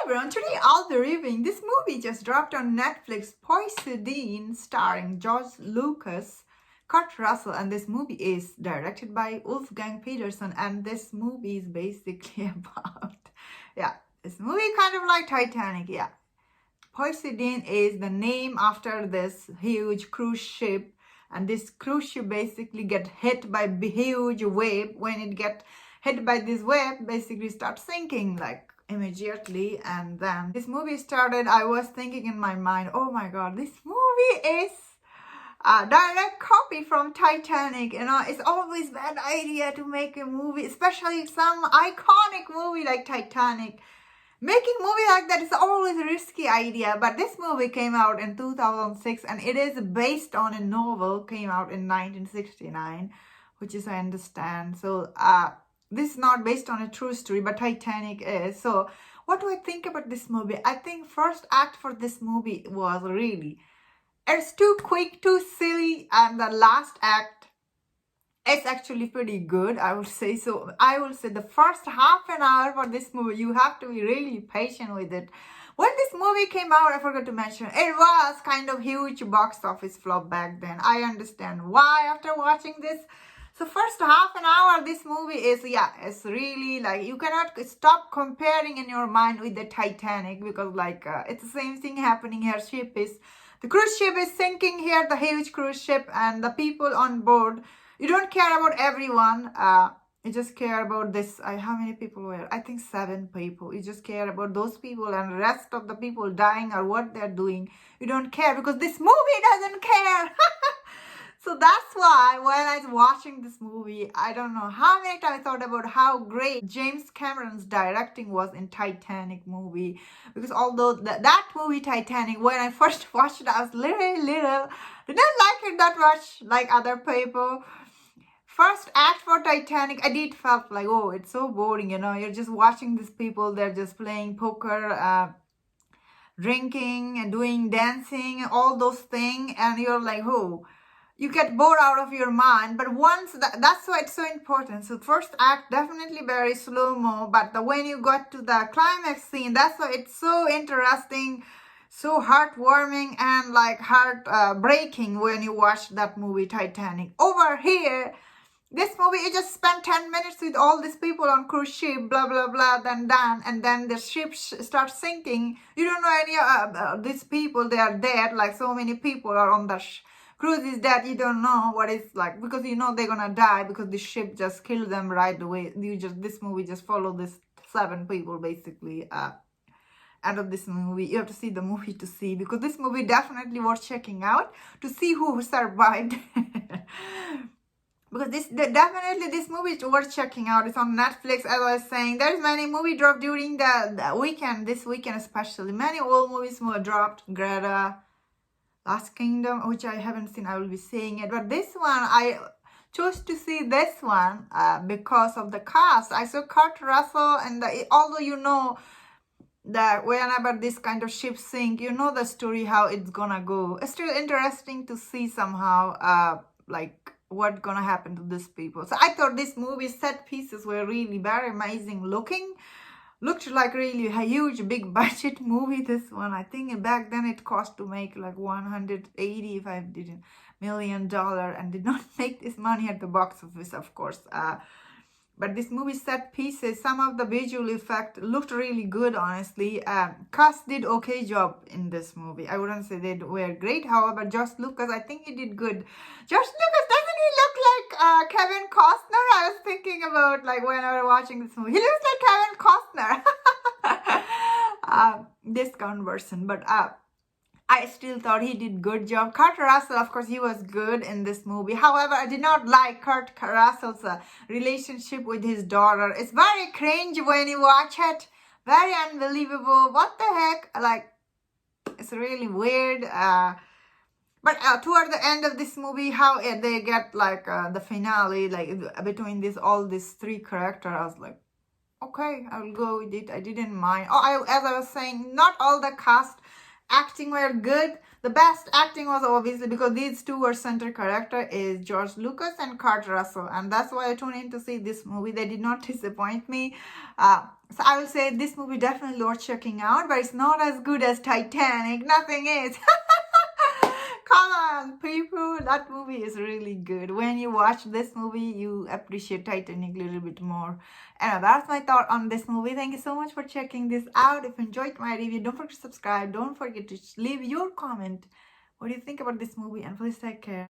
everyone, today I'll be reviewing this movie just dropped on Netflix, Poison, starring George Lucas, Kurt Russell, and this movie is directed by Wolfgang Peterson, and this movie is basically about, this movie kind of like Titanic, Poison is the name after this huge cruise ship, and this cruise ship basically get hit by a huge wave. When it get hit by this wave, basically start sinking like immediately. And then this movie started, I was thinking in my mind, oh my god, this movie is a direct copy from Titanic. You know, it's always bad idea to make a movie, especially some iconic movie like Titanic. Making movie like that is always a risky idea, but this movie came out in 2006 and it is based on a novel, came out in 1969, which is, I understand. So this is not based on a true story, but Titanic is. So what do I think about this movie? I think first act for this movie was really, it's too quick, too silly, and the last act, it's actually pretty good, I would say. So I will say the first half an hour for this movie, you have to be really patient with it. When this movie came out, I forgot to mention, it was kind of huge box office flop back then. I understand why after watching this. So first half an hour, this movie is, it's really like, you cannot stop comparing in your mind with the Titanic, because like, it's the same thing happening here. The cruise ship is sinking here, the huge cruise ship, and the people on board, you don't care about everyone. You just care about this. How many people were? I think 7 people. You just care about those people, and the rest of the people dying or what they're doing, you don't care, because this movie doesn't care. So that's why when I was watching this movie, I don't know how many times I thought about how great James Cameron's directing was in Titanic movie. Because although that movie Titanic, when I first watched it, I was little, didn't like it that much like other people. First act for Titanic, I did felt like, oh, it's so boring, you know. You're just watching these people, they're just playing poker, drinking and doing dancing, all those things, and you're like, oh, you get bored out of your mind. But once that's why it's so important. So first act definitely very slow-mo, but when you got to the climax scene, that's why it's so interesting, so heartwarming, and like heart breaking when you watch that movie Titanic. Over here, this movie, you just spend 10 minutes with all these people on cruise ship, blah, blah, blah, then done. And then the ship starts sinking. You don't know any of these people, they are dead. Like so many people are on the cruise is dead. You don't know what it's like, because you know they're gonna die, because the ship just killed them right away. This movie just follow this 7 people basically out of this movie. You have to see the movie to see, because this movie definitely worth checking out to see who survived. Because definitely this movie is worth checking out. It's on Netflix, as I was saying. There's many movie dropped during the weekend, this weekend especially. Many old movies were dropped. Greta, Last Kingdom, which I haven't seen, I will be seeing it. But this one, I chose to see this one because of the cast. I saw Kurt Russell, and although you know that whenever this kind of ship sink, you know the story, how it's gonna go. It's still interesting to see somehow, like, what's gonna happen to these people. So I thought this movie set pieces were really very amazing looking. Looked like really a huge big budget movie, this one. I think back then it cost to make like 180 if I didn't $1 million, and did not make this money at the box office, of course. But this movie set pieces, some of the visual effect looked really good, honestly. Cast did okay job in this movie. I wouldn't say they were great. However, Josh Lucas, I think he did good. Josh Lucas, doesn't he look like Kevin Costner? I was thinking about, like, when I was watching this movie. He looks like Kevin Costner. Discount version. But I still thought he did good job. Kurt Russell, of course, he was good in this movie. However, I did not like Kurt Russell's relationship with his daughter. It's very cringe when you watch it. Very unbelievable. What the heck? Like, it's really weird. But toward the end of this movie, how they get like the finale, like between all these 3 characters, I was like, okay, I will go with it. I didn't mind. As I was saying, not all the cast acting were good. The best acting was obviously because these two were center character is George Lucas and Kurt Russell, and that's why I tuned in to see this movie. They did not disappoint me. So I will say this movie definitely worth checking out, but it's not as good as Titanic. Nothing is. Come on, people, that movie is really good. When you watch this movie, you appreciate Titanic a little bit more. And that's my thought on this movie. Thank you so much for checking this out. If you enjoyed my review, don't forget to subscribe. Don't forget to leave your comment. What do you think about this movie? And please take care.